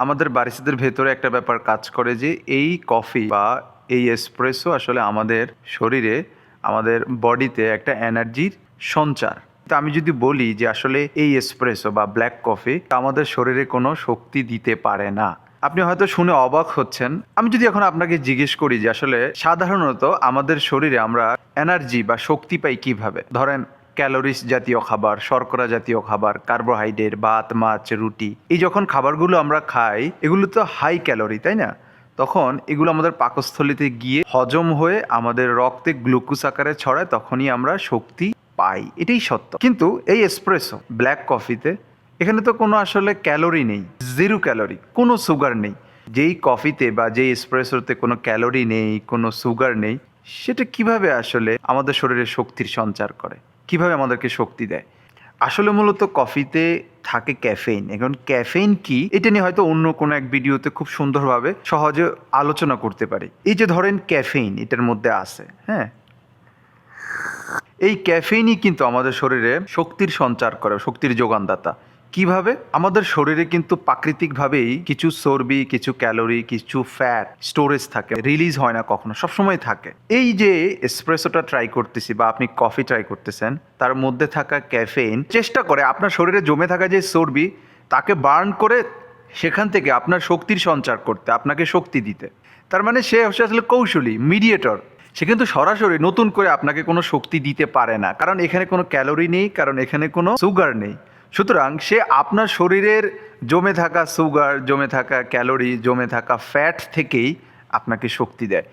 আমাদের বারিস্তাদের ভেতরে একটা ব্যাপার কাজ করে যে এই কফি বা এই এসপ্রেসো আসলে আমাদের শরীরে, আমাদের বডিতে একটা এনার্জির সঞ্চার। তো আমি যদি বলি যে আসলে এই এসপ্রেসো বা ব্ল্যাক কফি আমাদের শরীরে কোনো শক্তি দিতে পারে না, আপনি হয়তো শুনে অবাক হচ্ছেন। আমি যদি এখন আপনাকে জিজ্ঞেস করি যে আসলে সাধারণত আমাদের শরীরে আমরা এনার্জি বা শক্তি পাই কিভাবে, ধরেন ক্যালোরিস জাতীয় খাবার, শর্করা জাতীয় খাবার, কার্বোহাইড্রেট, ভাত, মাছ, রুটি, এই যখন খাবারগুলো আমরা খাই এগুলো তো হাই ক্যালোরি, তাই না? তখন এগুলো আমাদের পাকস্থলীতে গিয়ে হজম হয়ে আমাদের রক্তে গ্লুকোজ আকারে ছড়ায়, তখনই আমরা শক্তি পাই। এটাই সত্য। কিন্তু এই এসপ্রেসো ব্ল্যাক কফিতে এখানে তো কোনো আসলে ক্যালোরি নেই, জিরো ক্যালোরি, কোনো সুগার নেই। যেই কফিতে বা যেই এসপ্রেসোতে কোনো ক্যালোরি নেই, কোনো সুগার নেই, সেটা কিভাবে আসলে আমাদের শরীরে শক্তির সঞ্চার করে, কিভাবে আমাদেরকে শক্তি দেয়? আসলে মূলত কফিতে থাকে ক্যাফেইন। এখন ক্যাফেইন কি, এটা নিয়ে হয়তো অন্য কোনো এক ভিডিওতে খুব সুন্দরভাবে সহজে আলোচনা করতে পারি। এই যে ধরেন ক্যাফেইন এটার মধ্যে আছে, হ্যাঁ, এই ক্যাফেইনই কিন্তু আমাদের শরীরে শক্তির সঞ্চার করে, শক্তির যোগানদাতা। কিভাবে? আমাদের শরীরে কিন্তু প্রাকৃতিকভাবেই কিছু চর্বি, কিছু ক্যালোরি, কিছু ফ্যাট স্টোরেজ থাকে, রিলিজ হয় না কখনো, সবসময় থাকে। এই যে এসপ্রেসোটা ট্রাই করতেছি বা আপনি কফি ট্রাই করতেছেন, তার মধ্যে থাকা ক্যাফেইন চেষ্টা করে আপনার শরীরে জমে থাকা যে চর্বি তাকে বার্ন করে সেখান থেকে আপনার শক্তির সঞ্চার করতে, আপনাকে শক্তি দিতে। তার মানে সে আসলে কৌশলী, মিডিয়েটর। সে কিন্তু সরাসরি নতুন করে আপনাকে কোনো শক্তি দিতে পারে না, কারণ এখানে কোনো ক্যালোরি নেই, কারণ এখানে কোনো সুগার নেই। সুতরাং সে আপনার শরীরের জমে থাকা সুগার, জমে থাকা ক্যালোরি, জমে থাকা ফ্যাট থেকেই আপনাকে শক্তি দেয়।